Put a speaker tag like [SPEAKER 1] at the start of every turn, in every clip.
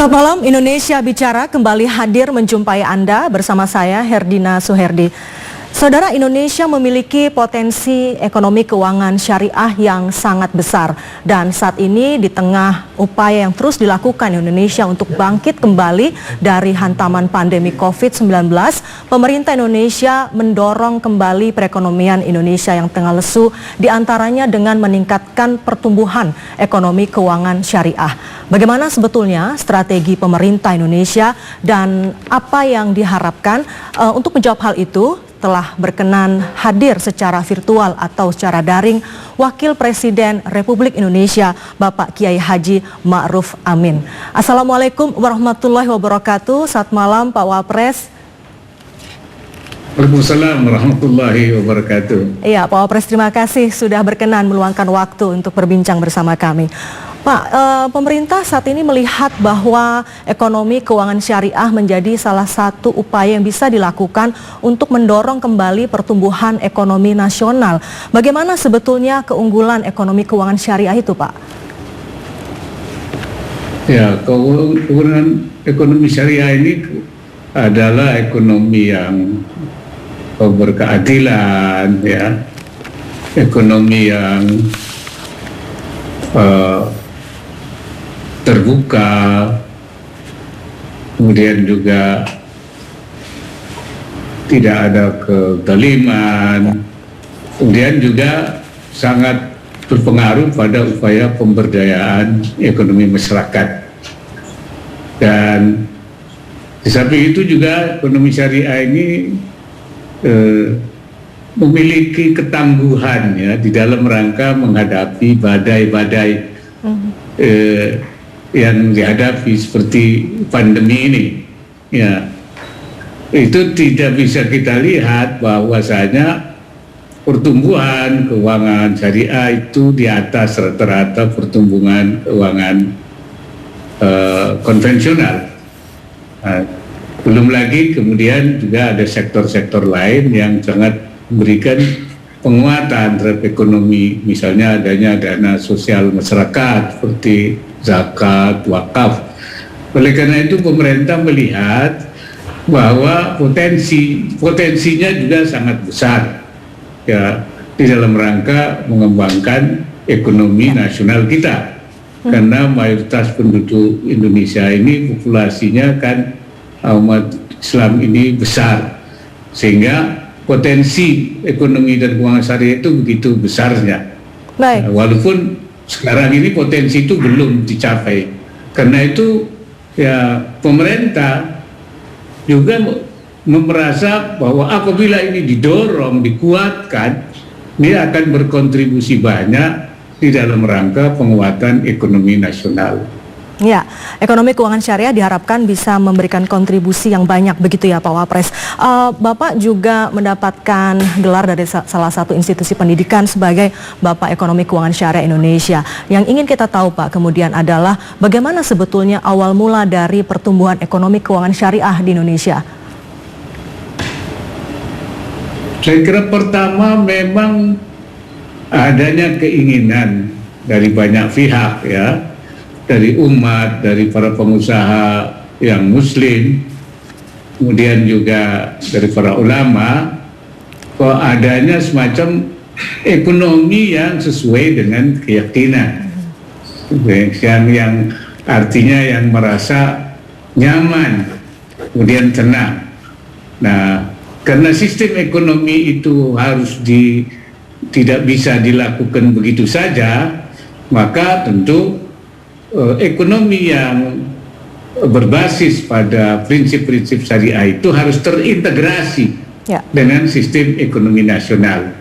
[SPEAKER 1] Selamat malam, Indonesia Bicara kembali hadir menjumpai Anda bersama saya Herdina Suherdi. Saudara, Indonesia memiliki potensi ekonomi keuangan syariah yang sangat besar. Dan saat ini di tengah upaya yang terus dilakukan Indonesia untuk bangkit kembali dari hantaman pandemi COVID-19, pemerintah Indonesia mendorong kembali perekonomian Indonesia yang tengah lesu, diantaranya dengan meningkatkan pertumbuhan ekonomi keuangan syariah. Bagaimana sebetulnya strategi pemerintah Indonesia dan apa yang diharapkan? Untuk menjawab hal itu, telah berkenan hadir secara virtual atau secara daring Wakil Presiden Republik Indonesia Bapak Kiai Haji Ma'ruf Amin. Assalamualaikum warahmatullahi wabarakatuh. Selamat malam Pak Wapres.
[SPEAKER 2] Waalaikumsalam warahmatullahi wabarakatuh.
[SPEAKER 1] Iya, Pak Wapres, terima kasih sudah berkenan meluangkan waktu untuk berbincang bersama kami. Pak, pemerintah saat ini melihat bahwa ekonomi keuangan syariah menjadi salah satu upaya yang bisa dilakukan untuk mendorong kembali pertumbuhan ekonomi nasional. Bagaimana sebetulnya keunggulan ekonomi keuangan syariah itu, Pak?
[SPEAKER 2] Ya, keunggulan ekonomi syariah ini adalah ekonomi yang berkeadilan, ya, ekonomi yang terbuka, kemudian juga tidak ada kezaliman, kemudian juga sangat berpengaruh pada upaya pemberdayaan ekonomi masyarakat. Dan di samping itu juga ekonomi syariah ini memiliki ketangguhan, ya, di dalam rangka menghadapi badai-badai yang dihadapi seperti pandemi ini, ya. Itu tidak bisa kita lihat bahwasanya pertumbuhan keuangan syariah itu di atas rata-rata pertumbuhan keuangan konvensional. Belum lagi kemudian juga ada sektor-sektor lain yang sangat memberikan penguatan terhadap ekonomi, misalnya adanya dana sosial masyarakat seperti zakat, wakaf. Oleh karena itu pemerintah melihat bahwa potensinya juga sangat besar, ya, di dalam rangka mengembangkan ekonomi nasional kita. Karena mayoritas penduduk Indonesia ini populasinya kan umat Islam ini besar, sehingga potensi ekonomi dan keuangan syariah itu begitu besarnya.
[SPEAKER 1] Baik.
[SPEAKER 2] Walaupun sekarang ini potensi itu belum dicapai. Karena itu ya pemerintah juga merasa bahwa apabila ini didorong, dikuatkan, dia akan berkontribusi banyak di dalam rangka penguatan ekonomi nasional.
[SPEAKER 1] Ya, ekonomi keuangan syariah diharapkan bisa memberikan kontribusi yang banyak, begitu ya Pak Wapres. Bapak juga mendapatkan gelar dari salah satu institusi pendidikan sebagai Bapak Ekonomi Keuangan Syariah Indonesia. Yang ingin kita tahu Pak kemudian adalah bagaimana sebetulnya awal mula dari pertumbuhan ekonomi keuangan syariah di Indonesia?
[SPEAKER 2] Saya kira pertama memang adanya keinginan dari banyak pihak, ya, dari umat, dari para pengusaha yang muslim, kemudian juga dari para ulama, bahwa adanya semacam ekonomi yang sesuai dengan keyakinan, yang artinya yang merasa nyaman, kemudian tenang. Nah, karena sistem ekonomi itu tidak bisa dilakukan begitu saja, maka tentu ekonomi yang berbasis pada prinsip-prinsip syariah itu harus terintegrasi dengan sistem ekonomi nasional.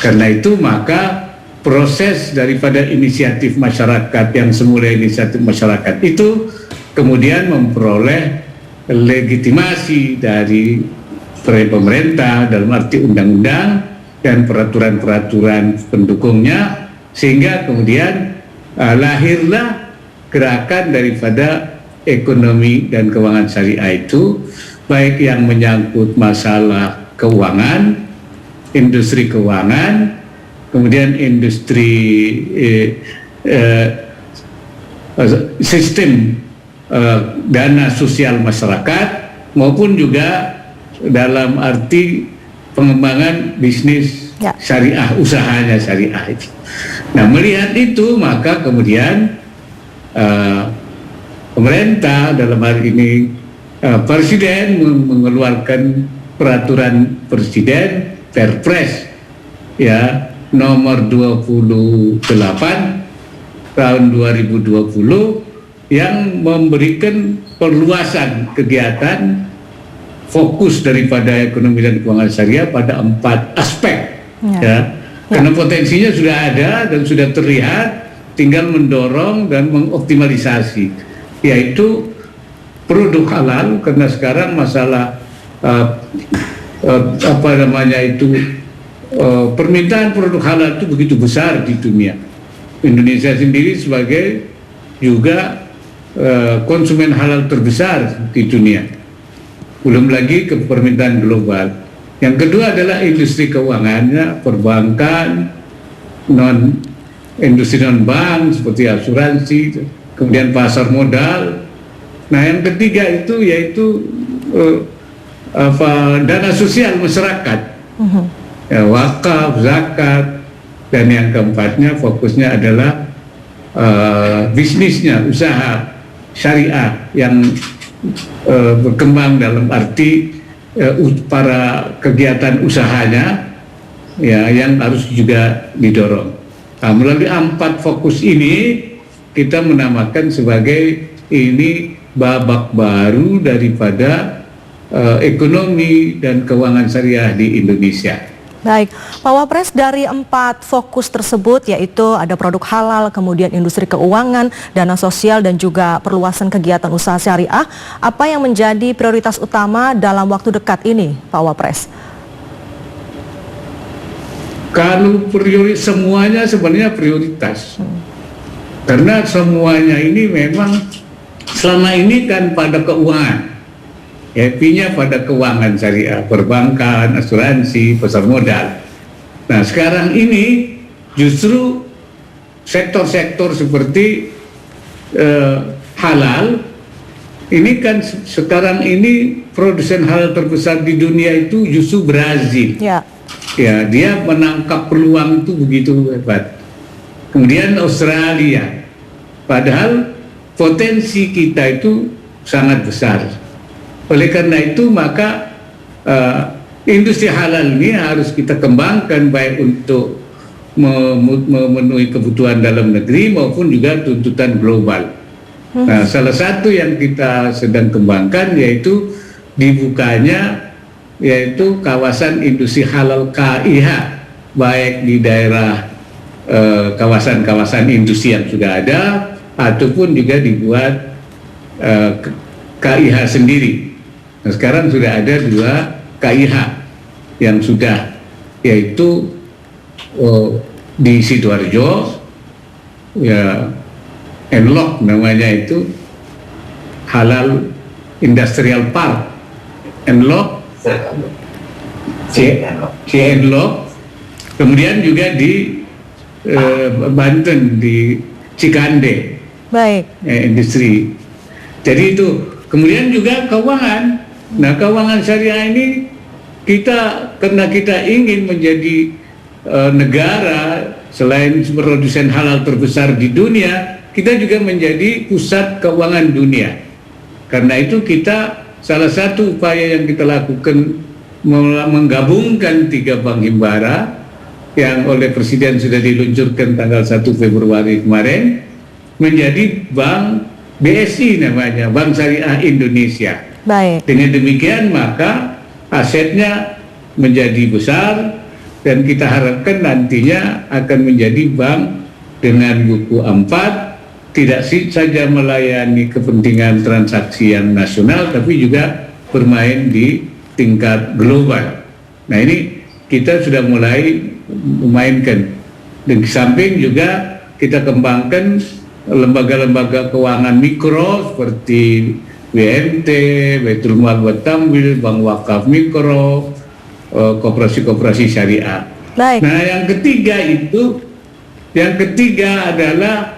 [SPEAKER 2] Karena itu maka proses daripada inisiatif masyarakat yang semula inisiatif masyarakat itu kemudian memperoleh legitimasi dari pemerintah dalam arti undang-undang dan peraturan-peraturan pendukungnya, sehingga kemudian lahirlah gerakan daripada ekonomi dan keuangan syariah itu, baik yang menyangkut masalah keuangan, industri keuangan, kemudian industri sistem dana sosial masyarakat maupun juga dalam arti pengembangan bisnis syariah, usahanya syariah itu. Nah, melihat itu maka kemudian pemerintah dalam hal ini Presiden mengeluarkan peraturan Presiden Perpres ya nomor 28 tahun 2020 yang memberikan perluasan kegiatan fokus daripada ekonomi dan keuangan syariah pada 4 aspek ya. Karena potensinya sudah ada dan sudah terlihat, tinggal mendorong dan mengoptimalisasi, yaitu produk halal, karena sekarang masalah permintaan produk halal itu begitu besar di dunia. Indonesia sendiri sebagai juga konsumen halal terbesar di dunia, belum lagi ke permintaan global. Yang kedua adalah industri keuangannya, perbankan, industri non bank seperti asuransi, kemudian pasar modal. Nah, yang ketiga itu yaitu dana sosial masyarakat, ya, wakaf, zakat, dan yang keempatnya fokusnya adalah bisnisnya, usaha syariah yang berkembang dalam arti para kegiatan usahanya ya yang harus juga didorong. Nah, melalui 4 fokus ini kita menamakan sebagai ini babak baru daripada ekonomi dan keuangan syariah di Indonesia.
[SPEAKER 1] Baik, Pak Wapres, dari 4 fokus tersebut yaitu ada produk halal, kemudian industri keuangan, dana sosial, dan juga perluasan kegiatan usaha syariah, apa yang menjadi prioritas utama dalam waktu dekat ini, Pak Wapres?
[SPEAKER 2] Kalau semuanya sebenarnya prioritas, karena semuanya ini memang selama ini kan pada keuangan. Happy-nya pada keuangan syariah, perbankan, asuransi, pasar modal. Nah, sekarang ini justru sektor-sektor seperti halal, ini kan sekarang ini produsen halal terbesar di dunia itu justru Brazil. Ya, dia menangkap peluang itu begitu hebat. Kemudian Australia, padahal potensi kita itu sangat besar. Oleh karena itu maka industri halal ini harus kita kembangkan baik untuk memenuhi kebutuhan dalam negeri maupun juga tuntutan global. Nah, salah satu yang kita sedang kembangkan yaitu dibukanya yaitu kawasan industri halal KIH, baik di daerah kawasan-kawasan industri yang sudah ada ataupun juga dibuat KIH sendiri. Nah, sekarang sudah ada 2 KIH yang sudah, yaitu di Sidoarjo, ya, Enlok namanya itu, Halal Industrial Park, Enlok, Enlok, kemudian juga di Banten di Cikande, industri. Jadi itu, kemudian juga keuangan. Nah, keuangan syariah ini karena kita ingin menjadi negara selain produsen halal terbesar di dunia, kita juga menjadi pusat keuangan dunia. Karena itu salah satu upaya yang kita lakukan menggabungkan 3 bank himbara yang oleh Presiden sudah diluncurkan tanggal 1 Februari kemarin menjadi bank BSI namanya, Bank Syariah Indonesia.
[SPEAKER 1] Baik.
[SPEAKER 2] Dengan demikian maka asetnya menjadi besar dan kita harapkan nantinya akan menjadi bank dengan buku 4, tidak saja melayani kepentingan transaksi yang nasional tapi juga bermain di tingkat global. Nah, ini kita sudah mulai memainkan. Dan di samping juga kita kembangkan lembaga-lembaga keuangan mikro seperti BNT, Baitul Mal wa Tamwil, Bank Wakaf Mikro, koperasi-koperasi syariah.
[SPEAKER 1] Baik.
[SPEAKER 2] Nah, yang ketiga adalah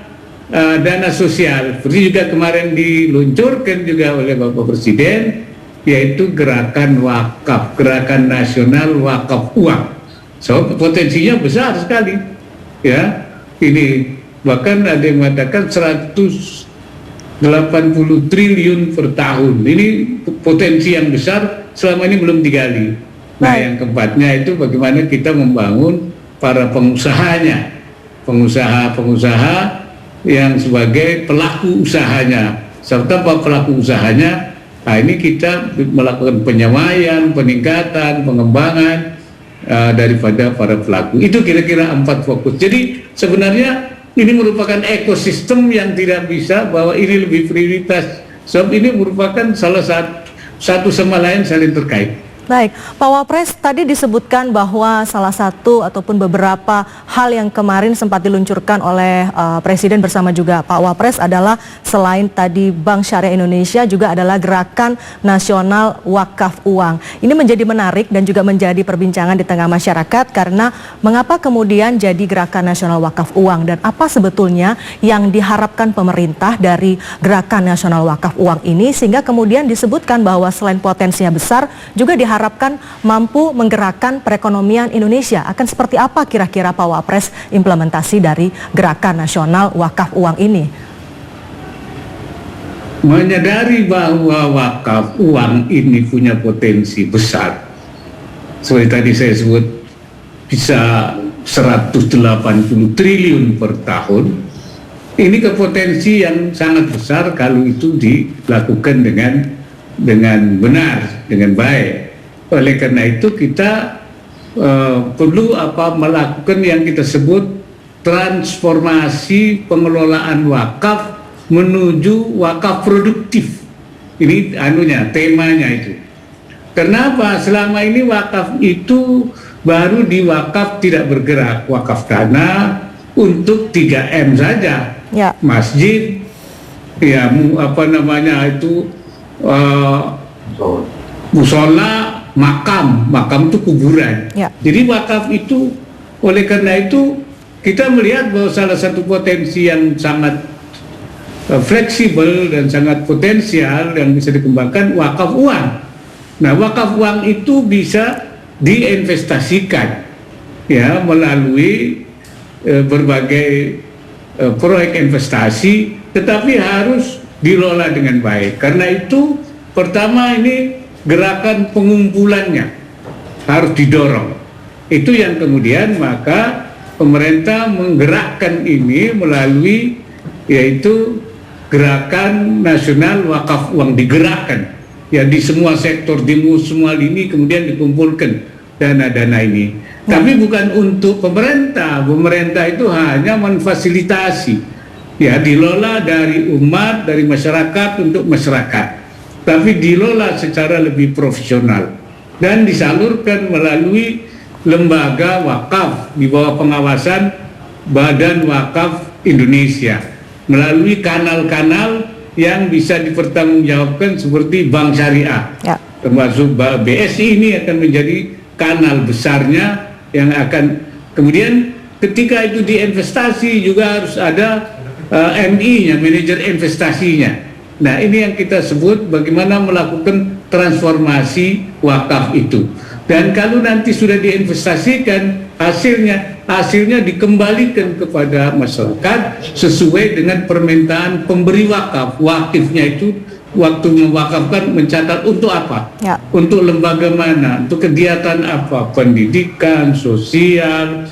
[SPEAKER 2] dana sosial. Seperti juga kemarin diluncurkan juga oleh Bapak Presiden, yaitu gerakan wakaf, gerakan nasional wakaf uang. So potensinya besar sekali, ya. Ini bahkan ada yang mengatakan 180 triliun per tahun. Ini potensi yang besar, selama ini belum digali. Nah, yang keempatnya itu bagaimana kita membangun para pengusahanya, pengusaha yang sebagai pelaku usahanya, serta pelaku usahanya. Nah, ini kita melakukan penyamaian, peningkatan, pengembangan daripada para pelaku. Itu kira-kira 4 fokus. Jadi sebenarnya ini merupakan ekosistem yang tidak bisa bahwa ini lebih prioritas. Sebab ini merupakan salah satu sama lain saling terkait.
[SPEAKER 1] Baik, Pak Wapres, tadi disebutkan bahwa salah satu ataupun beberapa hal yang kemarin sempat diluncurkan oleh Presiden bersama juga Pak Wapres adalah selain tadi Bank Syariah Indonesia juga adalah Gerakan Nasional Wakaf Uang. Ini menjadi menarik dan juga menjadi perbincangan di tengah masyarakat karena mengapa kemudian jadi Gerakan Nasional Wakaf Uang dan apa sebetulnya yang diharapkan pemerintah dari Gerakan Nasional Wakaf Uang ini sehingga kemudian disebutkan bahwa selain potensinya besar juga diharapkan mampu menggerakkan perekonomian Indonesia. Akan seperti apa kira-kira Pak Wapres implementasi dari Gerakan Nasional Wakaf Uang ini?
[SPEAKER 2] Menyadari bahwa wakaf uang ini punya potensi besar. Seperti tadi saya sebut bisa 180 triliun per tahun. Ini kepotensi yang sangat besar kalau itu dilakukan dengan benar, dengan baik. Oleh karena itu kita perlu melakukan yang kita sebut transformasi pengelolaan wakaf menuju wakaf produktif. Ini temanya itu. Kenapa? Selama ini wakaf itu baru di wakaf tidak bergerak, wakaf tanah untuk 3M saja. Ya. Masjid, ya musola, makam itu kuburan. Ya. Jadi wakaf itu, oleh karena itu kita melihat bahwa salah satu potensi yang sangat fleksibel dan sangat potensial yang bisa dikembangkan wakaf uang. Nah, wakaf uang itu bisa diinvestasikan ya melalui berbagai proyek investasi, tetapi harus dikelola dengan baik. Karena itu pertama ini gerakan pengumpulannya harus didorong. Itu yang kemudian maka pemerintah menggerakkan ini melalui yaitu Gerakan Nasional Wakaf Uang, digerakkan ya di semua sektor, di semua lini kemudian dikumpulkan dana-dana ini. Tapi bukan untuk pemerintah. Pemerintah itu hanya memfasilitasi ya, dilola dari umat, dari masyarakat untuk masyarakat. Tapi dilola secara lebih profesional dan disalurkan melalui lembaga wakaf di bawah pengawasan Badan Wakaf Indonesia melalui kanal-kanal yang bisa dipertanggungjawabkan seperti Bank Syariah ya. Termasuk BSI ini akan menjadi kanal besarnya yang akan kemudian ketika itu diinvestasi juga harus ada MI-nya, manajer investasinya. Nah, ini yang kita sebut bagaimana melakukan transformasi wakaf itu. Dan kalau nanti sudah diinvestasikan, hasilnya dikembalikan kepada masyarakat sesuai dengan permintaan pemberi wakaf. Wakifnya itu waktu mewakafkan mencatat untuk apa? Ya. Untuk lembaga mana? Untuk kegiatan apa? Pendidikan, sosial,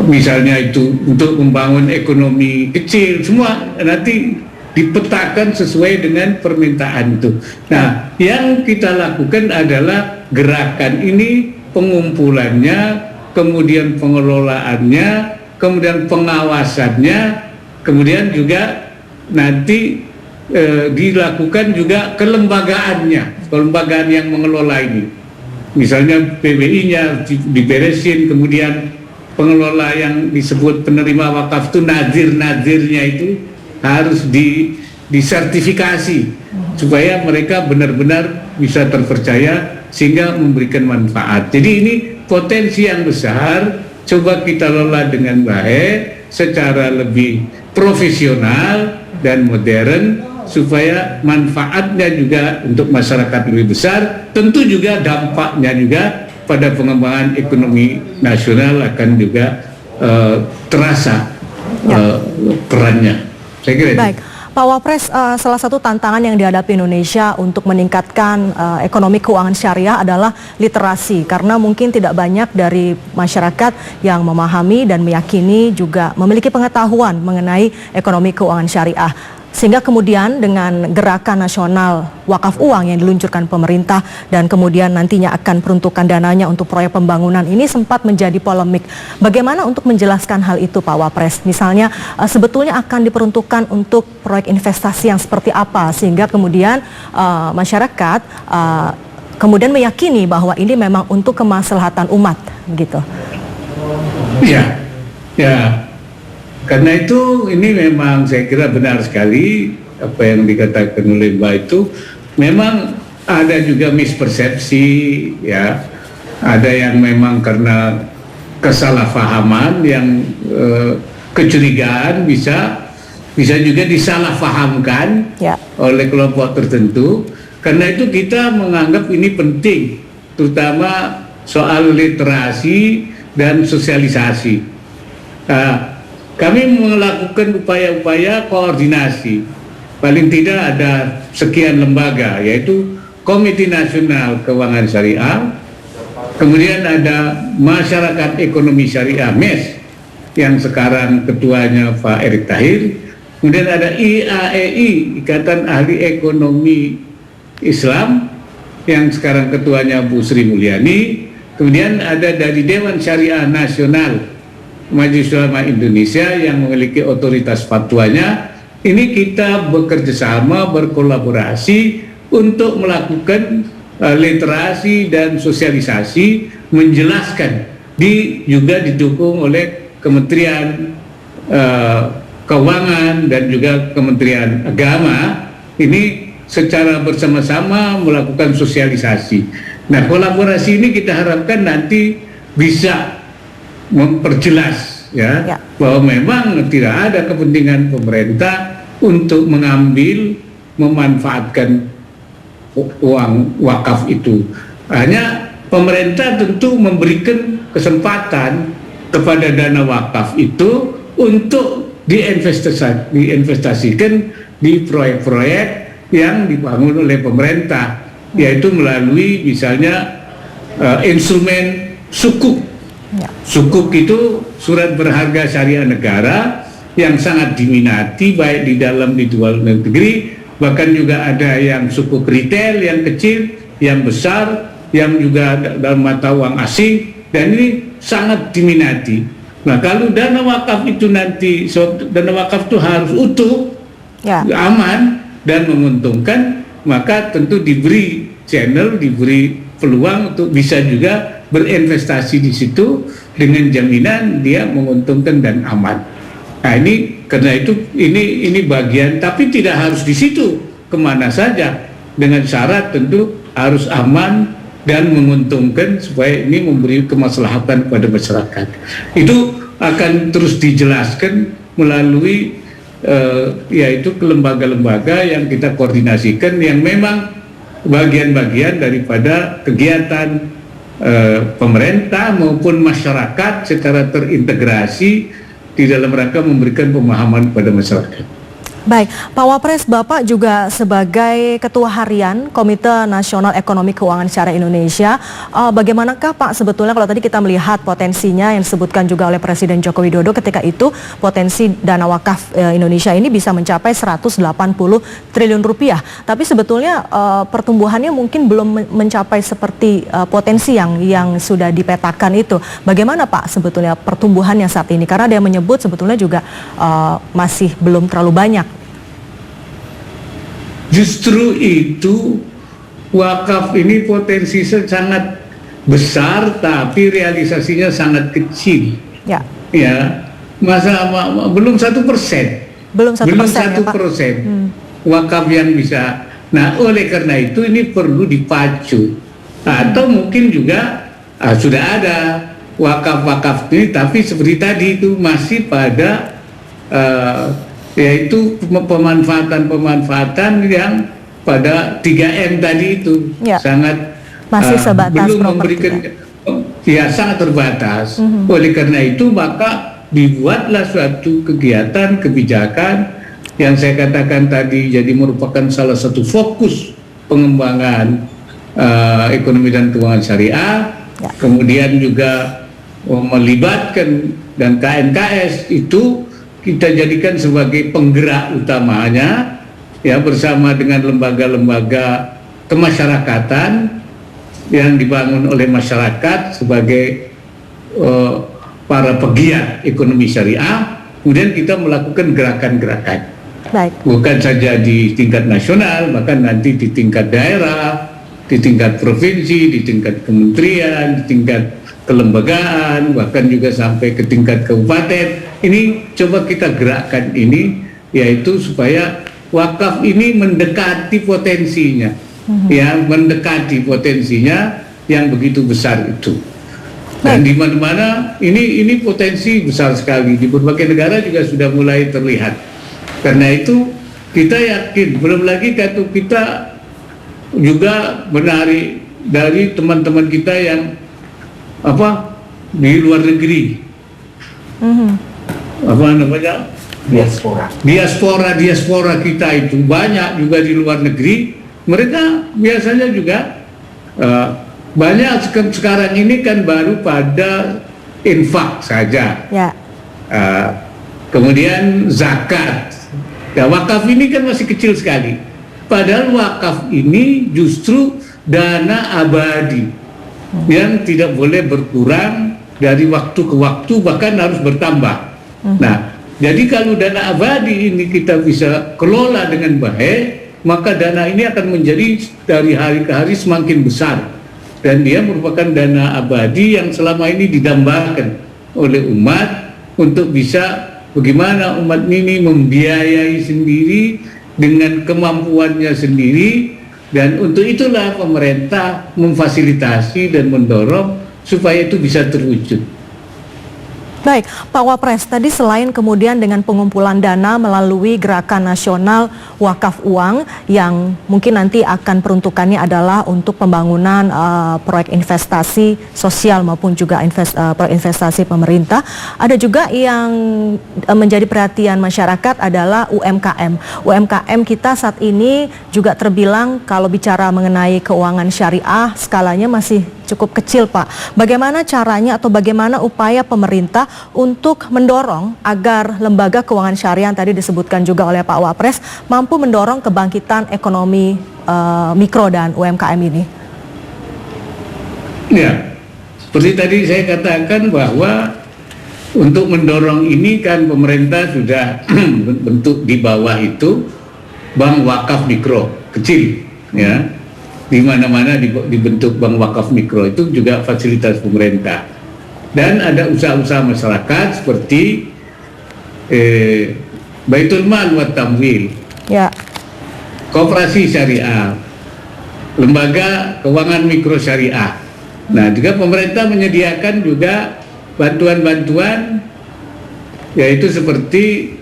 [SPEAKER 2] misalnya itu untuk membangun ekonomi kecil, semua nanti dipetakan sesuai dengan permintaan itu. Nah, yang kita lakukan adalah gerakan ini, pengumpulannya, kemudian pengelolaannya, kemudian pengawasannya, kemudian juga nanti dilakukan juga kelembagaannya, kelembagaan yang mengelola ini. Misalnya PBI-nya diberesin, kemudian pengelola yang disebut penerima wakaf itu nazirnya itu harus disertifikasi supaya mereka benar-benar bisa terpercaya sehingga memberikan manfaat. Jadi ini potensi yang besar coba kita lola dengan baik, secara lebih profesional dan modern, supaya manfaatnya juga untuk masyarakat lebih besar, tentu juga dampaknya juga pada pengembangan ekonomi nasional akan juga terasa perannya. Saya kira
[SPEAKER 1] Baik. Pak Wapres, salah satu tantangan yang dihadapi Indonesia untuk meningkatkan ekonomi keuangan syariah adalah literasi, karena mungkin tidak banyak dari masyarakat yang memahami dan meyakini juga memiliki pengetahuan mengenai ekonomi keuangan syariah. Sehingga kemudian dengan gerakan nasional wakaf uang yang diluncurkan pemerintah dan kemudian nantinya akan peruntukan dananya untuk proyek pembangunan ini sempat menjadi polemik. Bagaimana untuk menjelaskan hal itu Pak Wapres? Misalnya sebetulnya akan diperuntukkan untuk proyek investasi yang seperti apa sehingga kemudian masyarakat kemudian meyakini bahwa ini memang untuk kemaslahatan umat gitu.
[SPEAKER 2] Ya, ya. Karena itu ini memang saya kira benar sekali apa yang dikatakan oleh Mbak itu, memang ada juga mispersepsi, ya, ada yang memang karena kesalahpahaman yang kecurigaan bisa juga disalahpahamkan oleh kelompok tertentu. Karena itu kita menganggap ini penting, terutama soal literasi dan sosialisasi. Kami melakukan upaya-upaya koordinasi, paling tidak ada sekian lembaga, yaitu Komite Nasional Keuangan Syariah, kemudian ada Masyarakat Ekonomi Syariah MES yang sekarang ketuanya Pak Erick Thohir, kemudian ada IAEI, Ikatan Ahli Ekonomi Islam yang sekarang ketuanya Bu Sri Mulyani, kemudian ada dari Dewan Syariah Nasional Majelis Ulama Indonesia yang memiliki otoritas fatwanya. Ini kita bekerja sama, berkolaborasi untuk melakukan literasi dan sosialisasi, menjelaskan, juga didukung oleh Kementerian Keuangan dan juga Kementerian Agama. Ini secara bersama-sama melakukan sosialisasi. Nah, kolaborasi ini kita harapkan nanti bisa memperjelas bahwa memang tidak ada kepentingan pemerintah untuk mengambil, memanfaatkan uang wakaf itu. Hanya pemerintah tentu memberikan kesempatan kepada dana wakaf itu untuk diinvestasikan di proyek-proyek yang dibangun oleh pemerintah, yaitu melalui misalnya instrumen sukuk. Sukuk itu surat berharga syariah negara yang sangat diminati baik di dalam di luar negeri, bahkan juga ada yang sukuk retail yang kecil, yang besar, yang juga dalam mata uang asing, dan ini sangat diminati. Nah, kalau dana wakaf itu nanti, dana wakaf itu harus utuh, aman dan menguntungkan, maka tentu diberi channel, diberi peluang untuk bisa juga berinvestasi di situ dengan jaminan dia menguntungkan dan aman. Nah, ini karena itu ini bagian, tapi tidak harus di situ, kemana saja, dengan syarat tentu harus aman dan menguntungkan supaya ini memberi kemaslahatan kepada masyarakat. Itu akan terus dijelaskan melalui yaitu lembaga-lembaga yang kita koordinasikan, yang memang bagian-bagian daripada kegiatan pemerintah maupun masyarakat secara terintegrasi di dalam rangka memberikan pemahaman kepada masyarakat.
[SPEAKER 1] Baik, Pak Wapres, Bapak juga sebagai Ketua Harian Komite Nasional Ekonomi Keuangan Syariah Indonesia, bagaimanakah Pak sebetulnya kalau tadi kita melihat potensinya yang disebutkan juga oleh Presiden Joko Widodo ketika itu, potensi dana wakaf Indonesia ini bisa mencapai 180 triliun rupiah. Tapi sebetulnya pertumbuhannya mungkin belum mencapai seperti potensi yang sudah dipetakan itu. Bagaimana Pak sebetulnya pertumbuhannya saat ini? Karena ada yang menyebut sebetulnya juga masih belum terlalu banyak.
[SPEAKER 2] Justru itu wakaf ini potensi sangat besar, tapi realisasinya sangat kecil. Ya, belum 1%. Belum 1%. Wakaf yang bisa. Nah, oleh karena itu ini perlu dipacu. Atau mungkin juga sudah ada wakaf-wakaf ini, tapi seperti tadi itu masih pada yaitu pemanfaatan yang pada 3M tadi itu sangat
[SPEAKER 1] masih sebatas
[SPEAKER 2] belum memberikan sangat terbatas. Oleh karena itu maka dibuatlah suatu kegiatan kebijakan yang saya katakan tadi jadi merupakan salah satu fokus pengembangan ekonomi dan keuangan syariah. Kemudian juga melibatkan dan KNKS itu kita jadikan sebagai penggerak utamanya ya, bersama dengan lembaga-lembaga kemasyarakatan yang dibangun oleh masyarakat sebagai para pegiat ekonomi syariah. Kemudian kita melakukan gerakan-gerakan. Bukan saja di tingkat nasional, bahkan nanti di tingkat daerah, di tingkat provinsi, di tingkat kementerian, di tingkat kelembagaan, bahkan juga sampai ke tingkat kabupaten. Ini coba kita gerakkan ini, yaitu supaya wakaf ini mendekati potensinya, mendekati potensinya yang begitu besar itu. Dan di mana-mana ini potensi besar sekali, di berbagai negara juga sudah mulai terlihat. Karena itu kita yakin, belum lagi kalau kita juga menarik dari teman-teman kita yang di luar negeri, diaspora kita itu banyak juga di luar negeri. Mereka biasanya juga banyak sekarang ini kan baru pada infak saja, kemudian zakat. Ya, wakaf ini kan masih kecil sekali, padahal wakaf ini justru dana abadi yang tidak boleh berkurang dari waktu ke waktu, bahkan harus bertambah. Nah, jadi kalau dana abadi ini kita bisa kelola dengan baik, maka dana ini akan menjadi dari hari ke hari semakin besar. Dan dia merupakan dana abadi yang selama ini didambakan oleh umat untuk bisa bagaimana umat ini membiayai sendiri dengan kemampuannya sendiri. Dan untuk itulah pemerintah memfasilitasi dan mendorong supaya itu bisa terwujud.
[SPEAKER 1] Baik, Pak Wapres, tadi selain kemudian dengan pengumpulan dana melalui gerakan nasional wakaf uang yang mungkin nanti akan peruntukannya adalah untuk pembangunan proyek investasi sosial maupun juga proyek investasi pemerintah, ada juga yang menjadi perhatian masyarakat adalah UMKM. UMKM kita saat ini juga terbilang kalau bicara mengenai keuangan syariah skalanya masih cukup kecil, Pak. Bagaimana caranya atau bagaimana upaya pemerintah untuk mendorong agar lembaga keuangan syariah yang tadi disebutkan juga oleh Pak Wapres mampu mendorong kebangkitan ekonomi mikro dan UMKM ini?
[SPEAKER 2] Ya, seperti tadi saya katakan bahwa untuk mendorong ini kan pemerintah sudah bentuk di bawah itu bank wakaf mikro kecil, ya. Di mana-mana dibentuk bank wakaf mikro itu juga fasilitas pemerintah. Dan ada usaha-usaha masyarakat seperti Baitul Mal wa Tamwil, koperasi syariah, lembaga keuangan mikro syariah. Nah, juga pemerintah menyediakan juga bantuan-bantuan, yaitu seperti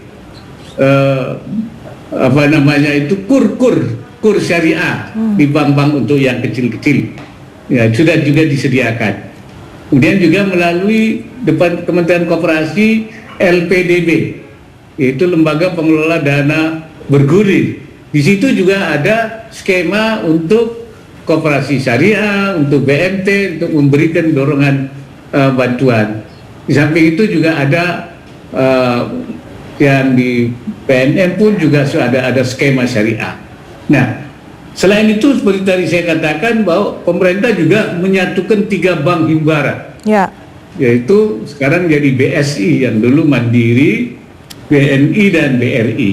[SPEAKER 2] kur syariah di bank-bank untuk yang kecil-kecil, ya sudah juga disediakan. Kemudian juga melalui Kementerian Koperasi LPDB, yaitu lembaga pengelola dana bergulir. Di situ juga ada skema untuk koperasi syariah, untuk BMT, untuk memberikan dorongan bantuan. Di samping itu juga ada yang di PNM pun juga sudah ada skema syariah. Nah, selain itu seperti tadi saya katakan bahwa pemerintah juga menyatukan 3 bank himbara, yaitu sekarang jadi BSI yang dulu Mandiri, BNI dan BRI.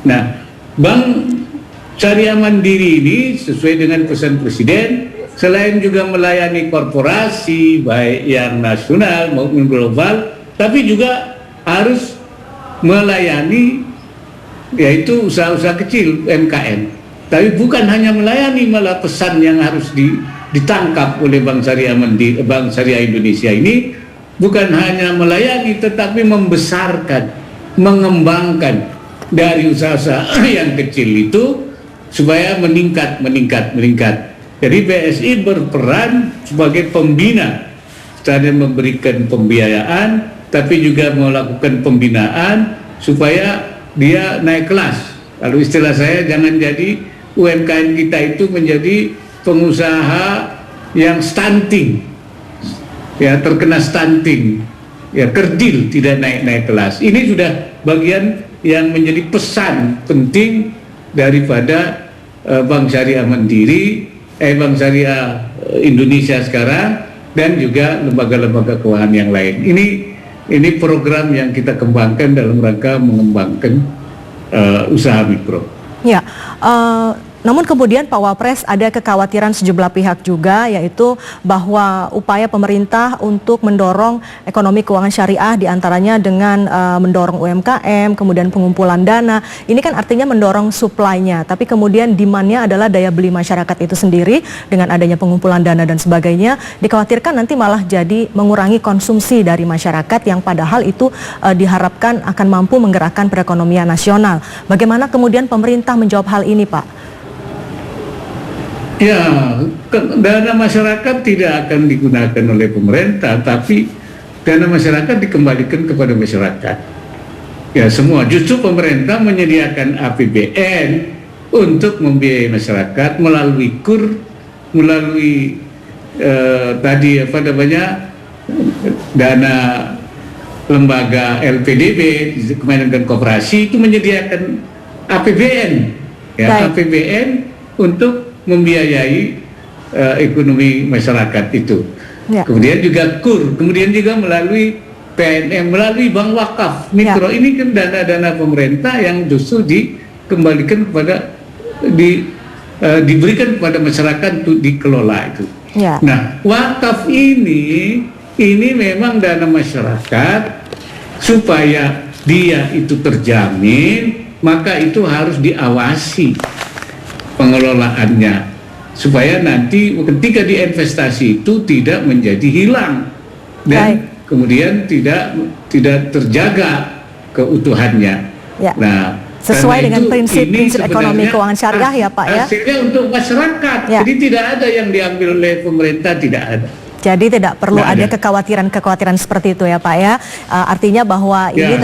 [SPEAKER 2] Nah, Bank Syariah Mandiri ini sesuai dengan pesan Presiden, selain juga melayani korporasi baik yang nasional maupun global, tapi juga harus melayani yaitu usaha-usaha kecil UMKM. Tapi bukan hanya melayani, malah pesan yang harus ditangkap oleh Bank Syariah Mandiri, Bank Syariah Indonesia ini bukan hanya melayani tetapi membesarkan, mengembangkan dari usaha-usaha yang kecil itu supaya meningkat. Jadi BSI berperan sebagai pembina, selain memberikan pembiayaan, tapi juga melakukan pembinaan supaya dia naik kelas. Kalau istilah saya, jangan jadi UMKM kita itu menjadi pengusaha yang stunting, ya terkena stunting, ya kerdil, tidak naik kelas. Ini sudah bagian yang menjadi pesan penting daripada Bank Syariah Mandiri, Bank Syariah Indonesia sekarang, dan juga lembaga-lembaga keuangan yang lain. Ini program yang kita kembangkan dalam rangka mengembangkan usaha mikro.
[SPEAKER 1] Ya, namun kemudian Pak Wapres ada kekhawatiran sejumlah pihak juga, yaitu bahwa upaya pemerintah untuk mendorong ekonomi keuangan syariah diantaranya dengan mendorong UMKM, kemudian pengumpulan dana. Ini kan artinya mendorong supply-nya, tapi kemudian demand-nya adalah daya beli masyarakat itu sendiri dengan adanya pengumpulan dana dan sebagainya. Dikhawatirkan nanti malah jadi mengurangi konsumsi dari masyarakat yang padahal itu diharapkan akan mampu menggerakkan perekonomian nasional. Bagaimana kemudian pemerintah menjawab hal ini, Pak?
[SPEAKER 2] Ya, dana masyarakat tidak akan digunakan oleh pemerintah, tapi dana masyarakat dikembalikan kepada masyarakat. Ya, semua. Justru pemerintah menyediakan APBN untuk membiayai masyarakat melalui KUR, melalui dana lembaga LPDB, Kementerian dan Koperasi itu menyediakan APBN, ya, APBN untuk membiayai ekonomi masyarakat itu. Ya. Kemudian juga KUR, kemudian juga melalui PNM, melalui bank wakaf mikro. Ya. Ini kan dana-dana pemerintah yang justru dikembalikan kepada diberikan kepada masyarakat untuk dikelola itu. Ya. Nah, wakaf ini memang dana masyarakat supaya dia itu terjamin, maka itu harus diawasi pengelolaannya supaya nanti ketika diinvestasi itu tidak menjadi hilang dan kemudian tidak terjaga keutuhannya. Ya. Nah,
[SPEAKER 1] sesuai dengan prinsip ekonomi keuangan syariah ya Pak ya.
[SPEAKER 2] Hasilnya untuk masyarakat. Ya. Jadi tidak ada yang diambil oleh pemerintah, tidak ada.
[SPEAKER 1] Jadi tidak perlu ada kekhawatiran seperti itu ya Pak ya. Artinya bahwa ini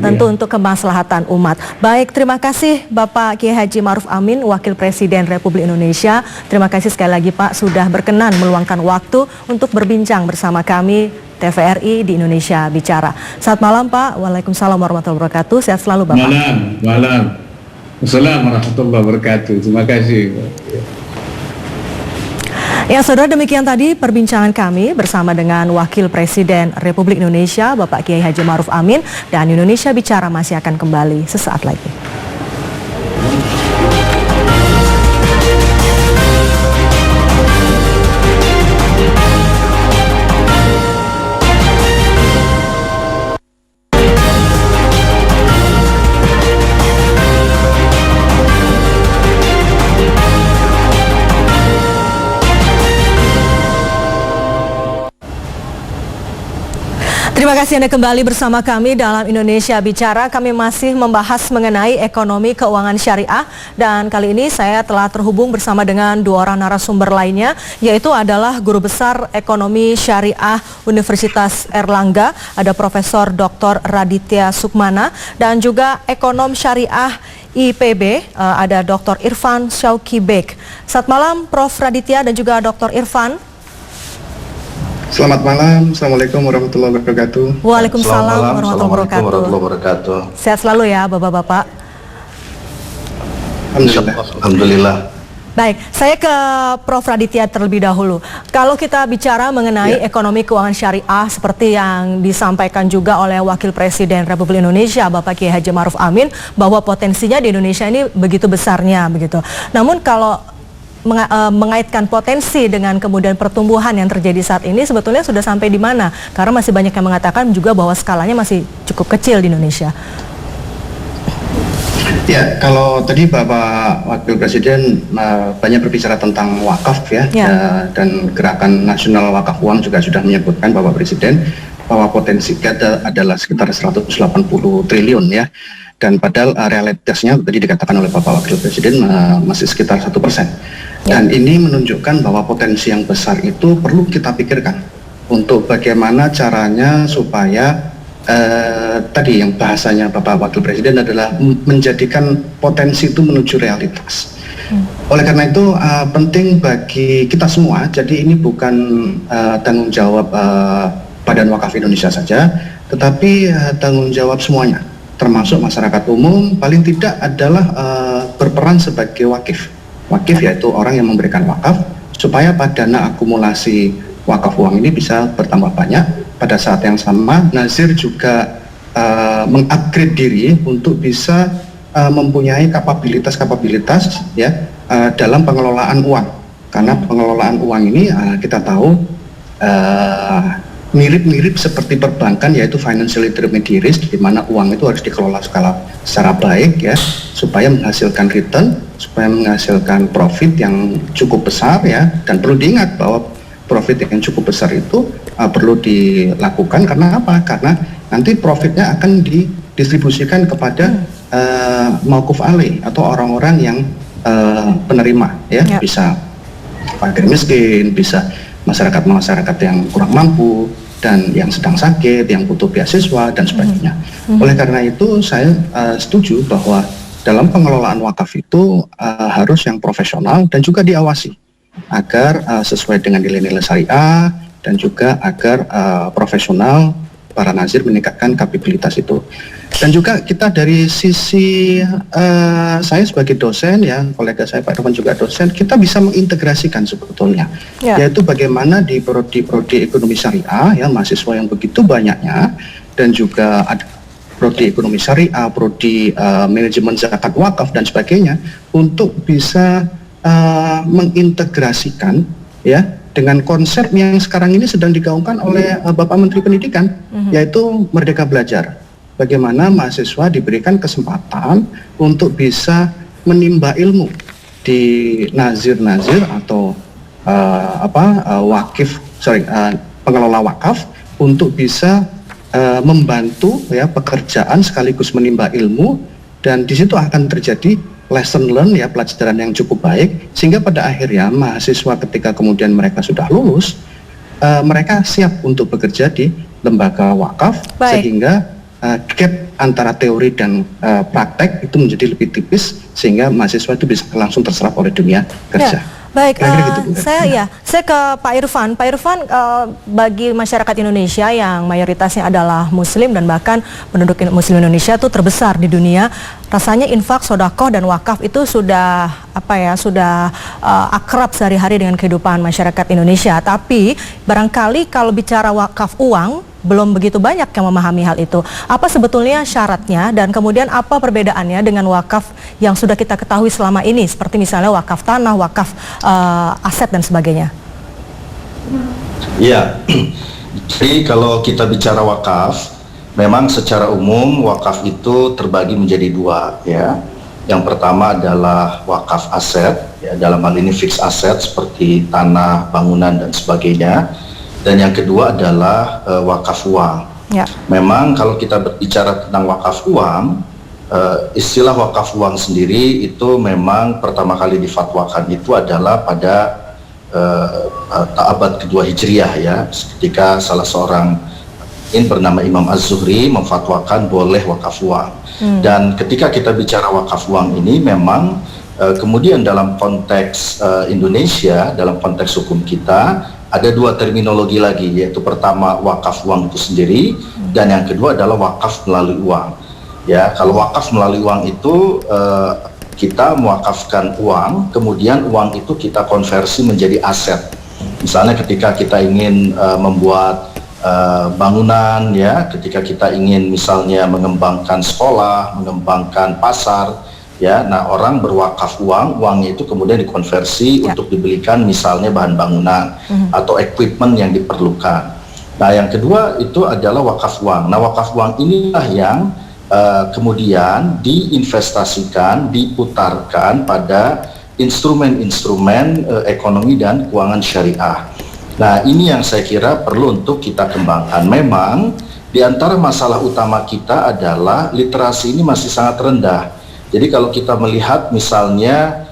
[SPEAKER 1] tentu untuk kemaslahatan umat. Baik, terima kasih Bapak Kiai Haji Ma'ruf Amin, Wakil Presiden Republik Indonesia. Terima kasih sekali lagi Pak sudah berkenan meluangkan waktu untuk berbincang bersama kami TVRI di Indonesia Bicara. Selamat malam Pak. Waalaikumsalam warahmatullahi wabarakatuh. Sehat selalu Bapak.
[SPEAKER 2] Malam. Assalamualaikum warahmatullahi wabarakatuh. Terima kasih.
[SPEAKER 1] Ya saudara, demikian tadi perbincangan kami bersama dengan Wakil Presiden Republik Indonesia Bapak Kiai Haji Ma'ruf Amin, dan Indonesia Bicara masih akan kembali sesaat lagi. Terima kasih Anda kembali bersama kami dalam Indonesia Bicara. Kami masih membahas mengenai ekonomi keuangan syariah, dan kali ini saya telah terhubung bersama dengan dua orang narasumber lainnya, yaitu adalah Guru Besar Ekonomi Syariah Universitas Erlangga, ada Profesor Dr. Raditya Sukmana, dan juga Ekonom Syariah IPB, ada Dr. Irfan Syauqi Bek. Selamat malam Prof. Raditya dan juga Dr. Irfan.
[SPEAKER 3] Selamat malam, Assalamualaikum warahmatullahi wabarakatuh.
[SPEAKER 1] Waalaikumsalam warahmatullahi wabarakatuh. Sehat selalu ya Bapak-Bapak.
[SPEAKER 3] Alhamdulillah.
[SPEAKER 1] Baik, saya ke Prof. Raditya terlebih dahulu. Kalau kita bicara mengenai ekonomi keuangan syariah seperti yang disampaikan juga oleh Wakil Presiden Republik Indonesia Bapak Kiai Haji Ma'ruf Amin, bahwa potensinya di Indonesia ini begitu besarnya begitu. Namun kalau mengaitkan potensi dengan kemudian pertumbuhan yang terjadi saat ini, sebetulnya sudah sampai di mana? Karena masih banyak yang mengatakan juga bahwa skalanya masih cukup kecil di Indonesia.
[SPEAKER 3] Ya, kalau tadi Bapak Wakil Presiden banyak berbicara tentang wakaf ya, dan Gerakan Nasional Wakaf Uang juga sudah menyebutkan Bapak Presiden bahwa potensi kita adalah sekitar 180 triliun ya, dan padahal realitasnya tadi dikatakan oleh Bapak Wakil Presiden masih sekitar 1%. Dan ini menunjukkan bahwa potensi yang besar itu perlu kita pikirkan untuk bagaimana caranya supaya tadi yang bahasanya Bapak Wakil Presiden adalah menjadikan potensi itu menuju realitas. Oleh karena itu penting bagi kita semua, jadi ini bukan tanggung jawab Badan Wakaf Indonesia saja, tetapi tanggung jawab semuanya, termasuk masyarakat umum, paling tidak adalah berperan sebagai wakif. Wakif yaitu orang yang memberikan wakaf, supaya pada dana akumulasi wakaf uang ini bisa bertambah banyak. Pada saat yang sama, Nazir juga mengupgrade diri untuk bisa mempunyai kapabilitas ya dalam pengelolaan uang. Karena pengelolaan uang ini kita tahu mirip-mirip seperti perbankan, yaitu financial intermediaries, di mana uang itu harus dikelola secara baik ya, supaya menghasilkan return, supaya menghasilkan profit yang cukup besar ya. Dan perlu diingat bahwa profit yang cukup besar itu perlu dilakukan karena apa? Karena nanti profitnya akan didistribusikan kepada mauquf alaih atau orang-orang yang penerima ya, bisa fakir miskin, bisa masyarakat yang kurang mampu, dan yang sedang sakit, yang butuh beasiswa dan sebagainya. Oleh karena itu saya setuju bahwa dalam pengelolaan wakaf itu harus yang profesional dan juga diawasi agar sesuai dengan nilai-nilai syariah, dan juga agar profesional para nazir meningkatkan kapabilitas itu. Dan juga kita dari sisi saya sebagai dosen ya, kolega saya Pak Irfan juga dosen, kita bisa mengintegrasikan sebetulnya, yaitu bagaimana di prodi ekonomi syariah ya, mahasiswa yang begitu banyaknya, dan juga ada prodi ekonomi syariah, prodi manajemen zakat wakaf dan sebagainya, untuk bisa mengintegrasikan ya dengan konsep yang sekarang ini sedang digaungkan oleh Bapak Menteri Pendidikan, yaitu Merdeka Belajar. Bagaimana mahasiswa diberikan kesempatan untuk bisa menimba ilmu di nazir-nazir atau pengelola wakaf, untuk bisa membantu ya pekerjaan sekaligus menimba ilmu, dan di situ akan terjadi lesson learn ya, pelajaran yang cukup baik, sehingga pada akhirnya mahasiswa ketika kemudian mereka sudah lulus, mereka siap untuk bekerja di lembaga wakaf. Sehingga gap antara teori dan praktek itu menjadi lebih tipis, sehingga mahasiswa itu bisa langsung terserap oleh dunia kerja.
[SPEAKER 1] Baik, saya ke Pak Irfan. Pak Irfan, bagi masyarakat Indonesia yang mayoritasnya adalah Muslim dan bahkan penduduk Muslim Indonesia itu terbesar di dunia, rasanya infak, sodakoh dan wakaf itu sudah akrab sehari-hari dengan kehidupan masyarakat Indonesia. Tapi barangkali kalau bicara wakaf uang, belum begitu banyak yang memahami hal itu. Apa sebetulnya syaratnya, dan kemudian apa perbedaannya dengan wakaf yang sudah kita ketahui selama ini, seperti misalnya wakaf tanah, wakaf aset dan sebagainya?
[SPEAKER 4] Iya, jadi kalau kita bicara wakaf, memang secara umum wakaf itu terbagi menjadi dua ya. Yang pertama adalah wakaf aset, ya, dalam hal ini fixed aset seperti tanah, bangunan dan sebagainya. Dan yang kedua adalah wakaf uang. Memang kalau kita berbicara tentang wakaf uang, istilah wakaf uang sendiri itu memang pertama kali difatwakan itu adalah pada abad kedua Hijriah ya, ketika salah seorang bernama Imam Az-Zuhri memfatwakan boleh wakaf uang. Dan ketika kita bicara wakaf uang ini memang kemudian dalam konteks Indonesia, dalam konteks hukum kita ada dua terminologi lagi, yaitu pertama wakaf uang itu sendiri, dan yang kedua adalah wakaf melalui uang. Ya, kalau wakaf melalui uang itu kita mewakafkan uang, kemudian uang itu kita konversi menjadi aset. Misalnya ketika kita ingin membuat bangunan, ya, ketika kita ingin misalnya mengembangkan sekolah, mengembangkan pasar, ya, nah orang berwakaf uangnya itu kemudian dikonversi untuk dibelikan misalnya bahan bangunan atau equipment yang diperlukan. Nah yang kedua itu adalah wakaf uang. Nah wakaf uang inilah yang kemudian diinvestasikan, diputarkan pada instrumen-instrumen ekonomi dan keuangan syariah. Nah, ini yang saya kira perlu untuk kita kembangkan. Memang di antara masalah utama kita adalah literasi ini masih sangat rendah. Jadi kalau kita melihat misalnya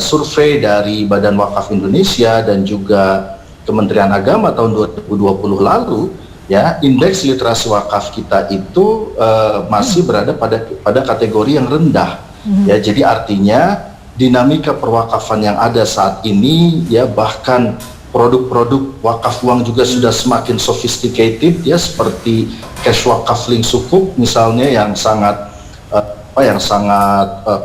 [SPEAKER 4] survei dari Badan Wakaf Indonesia dan juga Kementerian Agama tahun 2020 lalu, ya, indeks literasi wakaf kita itu masih berada pada kategori yang rendah. Ya, jadi artinya dinamika perwakafan yang ada saat ini, ya, bahkan produk-produk wakaf uang juga sudah semakin sophisticated, ya, seperti cash wakaf link sukuk misalnya yang sangat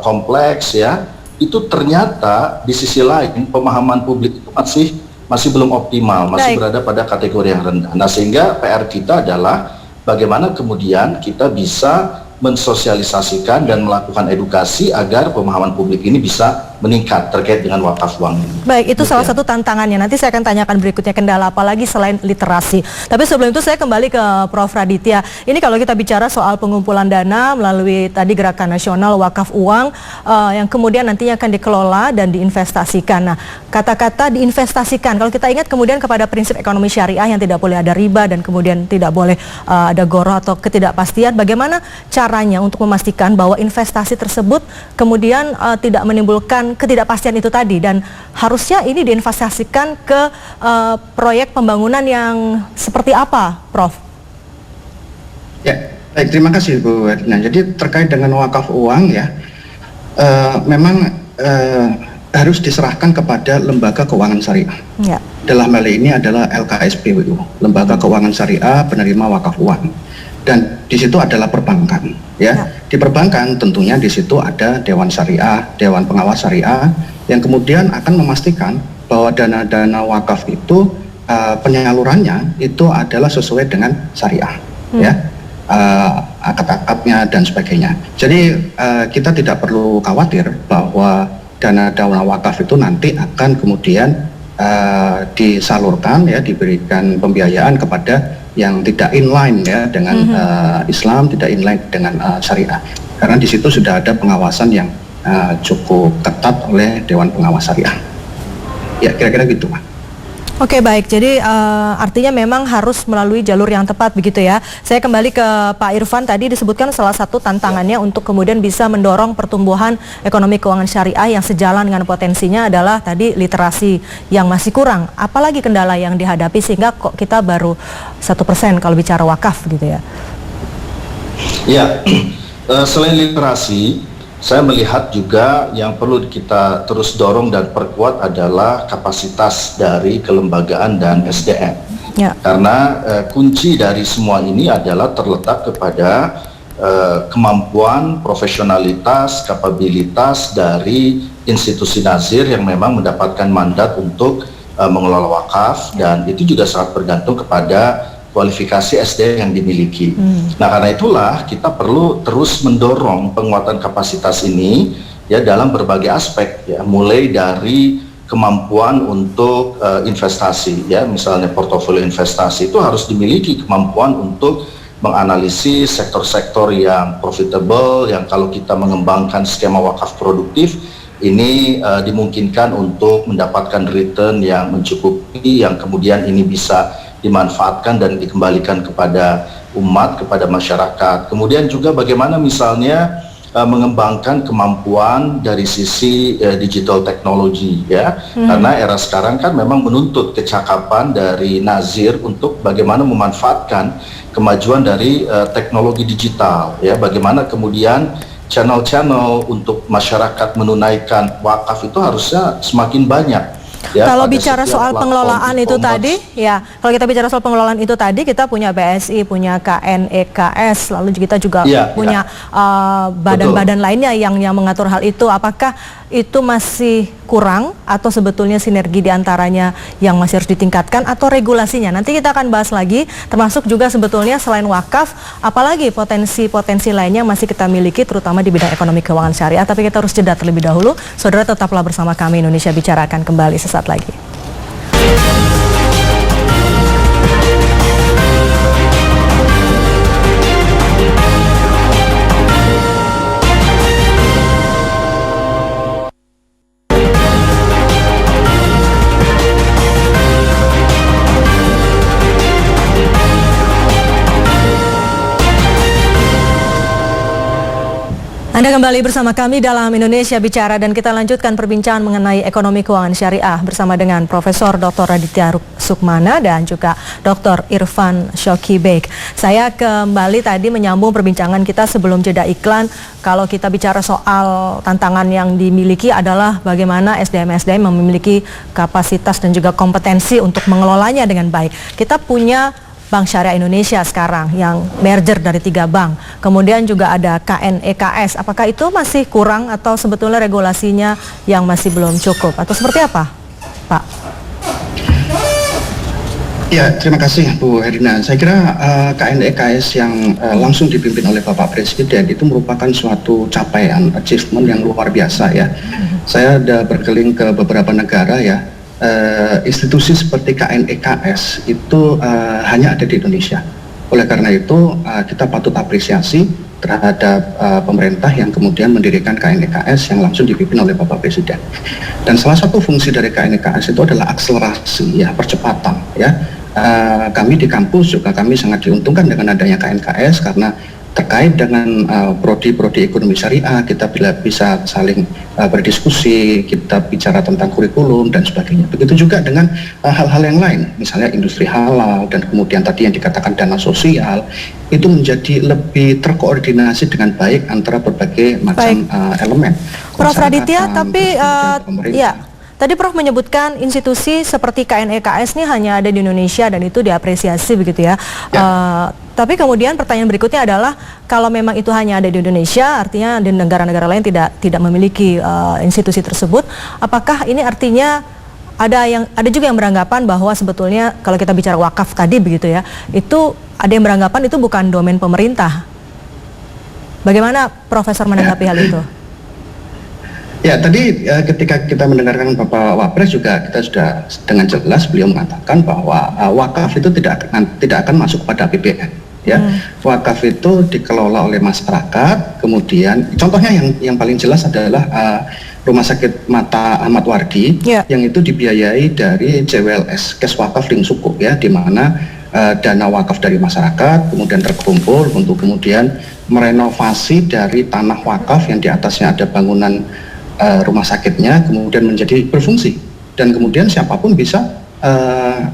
[SPEAKER 4] kompleks, ya. Itu ternyata di sisi lain pemahaman publik itu masih belum optimal, masih berada pada kategori yang rendah. Nah, sehingga PR kita adalah bagaimana kemudian kita bisa mensosialisasikan dan melakukan edukasi agar pemahaman publik ini bisa meningkat terkait dengan wakaf uang ini.
[SPEAKER 1] Baik, itu salah satu tantangannya. Nanti saya akan tanyakan berikutnya kendala apa lagi selain literasi. Tapi sebelum itu saya kembali ke Prof. Raditya. Ini kalau kita bicara soal pengumpulan dana melalui tadi Gerakan Nasional Wakaf Uang yang kemudian nantinya akan dikelola dan diinvestasikan. Nah, kata-kata diinvestasikan, kalau kita ingat kemudian kepada prinsip ekonomi syariah yang tidak boleh ada riba dan kemudian tidak boleh ada goroh atau ketidakpastian, bagaimana caranya untuk memastikan bahwa investasi tersebut kemudian tidak menimbulkan ketidakpastian itu tadi, dan harusnya ini diinvestasikan ke proyek pembangunan yang seperti apa, Prof?
[SPEAKER 3] Ya, baik, terima kasih Bu Erdina. Jadi terkait dengan wakaf uang, ya, memang harus diserahkan kepada lembaga keuangan syariah. Ya. Dalam hal ini adalah LKSPWU, Lembaga Keuangan Syariah Penerima Wakaf Uang. Dan di situ adalah perbankan, ya. Di perbankan tentunya di situ ada Dewan Syariah, Dewan Pengawas Syariah yang kemudian akan memastikan bahwa dana-dana wakaf itu penyalurannya itu adalah sesuai dengan syariah, ya, akad-akadnya dan sebagainya. Jadi kita tidak perlu khawatir bahwa dana-dana wakaf itu nanti akan kemudian disalurkan, ya, diberikan pembiayaan kepada yang tidak inline, ya, dengan Islam, tidak inline dengan syariah, karena di situ sudah ada pengawasan yang cukup ketat oleh Dewan Pengawas Syariah. Ya, kira-kira gitu, Pak.
[SPEAKER 1] Oke, baik. Jadi artinya memang harus melalui jalur yang tepat begitu, ya. Saya kembali ke Pak Irfan. Tadi disebutkan salah satu tantangannya untuk kemudian bisa mendorong pertumbuhan ekonomi keuangan syariah yang sejalan dengan potensinya adalah tadi literasi yang masih kurang. Apalagi kendala yang dihadapi sehingga kok kita baru 1% kalau bicara wakaf gitu, ya.
[SPEAKER 4] Ya, selain literasi, saya melihat juga yang perlu kita terus dorong dan perkuat adalah kapasitas dari kelembagaan dan SDM. Ya. Karena kunci dari semua ini adalah terletak kepada kemampuan, profesionalitas, kapabilitas dari institusi nazir yang memang mendapatkan mandat untuk mengelola wakaf, dan itu juga sangat bergantung kepada kualifikasi SDM yang dimiliki. Nah, karena itulah kita perlu terus mendorong penguatan kapasitas ini, ya, dalam berbagai aspek, ya, mulai dari kemampuan untuk investasi, ya, misalnya portofolio investasi itu harus dimiliki kemampuan untuk menganalisis sektor-sektor yang profitable, yang kalau kita mengembangkan skema wakaf produktif ini dimungkinkan untuk mendapatkan return yang mencukupi, yang kemudian ini bisa dimanfaatkan dan dikembalikan kepada umat, kepada masyarakat. Kemudian juga bagaimana misalnya mengembangkan kemampuan dari sisi digital teknologi, ya. Karena era sekarang kan memang menuntut kecakapan dari nazir untuk bagaimana memanfaatkan kemajuan dari teknologi digital, ya. Bagaimana kemudian channel-channel untuk masyarakat menunaikan wakaf itu harusnya semakin banyak. Ya,
[SPEAKER 1] kalau bicara soal pengelolaan itu tadi, ya, kalau kita bicara soal pengelolaan itu tadi, kita punya BSI, punya KNEKS, lalu kita juga punya badan-badan lainnya yang mengatur hal itu. Apakah itu masih kurang atau sebetulnya sinergi diantaranya yang masih harus ditingkatkan atau regulasinya? Nanti kita akan bahas lagi, termasuk juga sebetulnya selain wakaf, apalagi potensi-potensi lainnya masih kita miliki, terutama di bidang ekonomi keuangan syariah. Tapi kita harus jeda terlebih dahulu. Saudara, tetaplah bersama kami. Indonesia Bicara akan kembali sesaat lagi. Anda kembali bersama kami dalam Indonesia Bicara dan kita lanjutkan perbincangan mengenai ekonomi keuangan syariah bersama dengan Profesor Dr. Raditya Sukmana dan juga Dr. Irfan Shoki Beg. Saya kembali tadi menyambung perbincangan kita sebelum jeda iklan. Kalau kita bicara soal tantangan yang dimiliki adalah bagaimana SDM-SDM memiliki kapasitas dan juga kompetensi untuk mengelolanya dengan baik. Kita punya Bank Syariah Indonesia sekarang yang merger dari 3 bank. Kemudian juga ada KNEKS. Apakah itu masih kurang atau sebetulnya regulasinya yang masih belum cukup? Atau seperti apa, Pak?
[SPEAKER 3] Ya, terima kasih Bu Herina. Saya kira KNEKS yang langsung dipimpin oleh Bapak Presiden itu merupakan suatu capaian, achievement yang luar biasa ya. Saya sudah berkeliling ke beberapa negara ya. Institusi seperti KNEKS itu hanya ada di Indonesia. Oleh karena itu kita patut apresiasi terhadap pemerintah yang kemudian mendirikan KNEKS yang langsung dipimpin oleh Bapak Presiden. Dan salah satu fungsi dari KNEKS itu adalah akselerasi ya, percepatan ya. Kami di kampus juga kami sangat diuntungkan dengan adanya KNEKS karena terkait dengan prodi-prodi ekonomi syariah kita bisa saling berdiskusi, kita bicara tentang kurikulum dan sebagainya. Begitu juga dengan hal-hal yang lain, misalnya industri halal dan kemudian tadi yang dikatakan dana sosial itu menjadi lebih terkoordinasi dengan baik antara berbagai macam elemen.
[SPEAKER 1] Prof. Raditya, tapi ya. Tadi Prof menyebutkan institusi seperti KNEKS ini hanya ada di Indonesia dan itu diapresiasi begitu ya. Tapi kemudian pertanyaan berikutnya adalah kalau memang itu hanya ada di Indonesia, artinya di negara-negara lain tidak memiliki institusi tersebut, apakah ini artinya ada juga yang beranggapan bahwa sebetulnya kalau kita bicara wakaf tadi begitu ya, itu ada yang beranggapan itu bukan domain pemerintah. Bagaimana Profesor menanggapi hal itu?
[SPEAKER 3] Ya, tadi ketika kita mendengarkan Bapak Wapres juga kita sudah dengan jelas beliau mengatakan bahwa wakaf itu tidak akan masuk pada APBN. Ya, wakaf itu dikelola oleh masyarakat. Kemudian, contohnya yang paling jelas adalah Rumah Sakit Mata Ahmad Wardi, yang itu dibiayai dari JWLS, Kes Wakaf Ling Sukuk, ya, di mana dana wakaf dari masyarakat kemudian terkumpul untuk kemudian merenovasi dari tanah wakaf yang di atasnya ada bangunan rumah sakitnya kemudian menjadi berfungsi dan kemudian siapapun bisa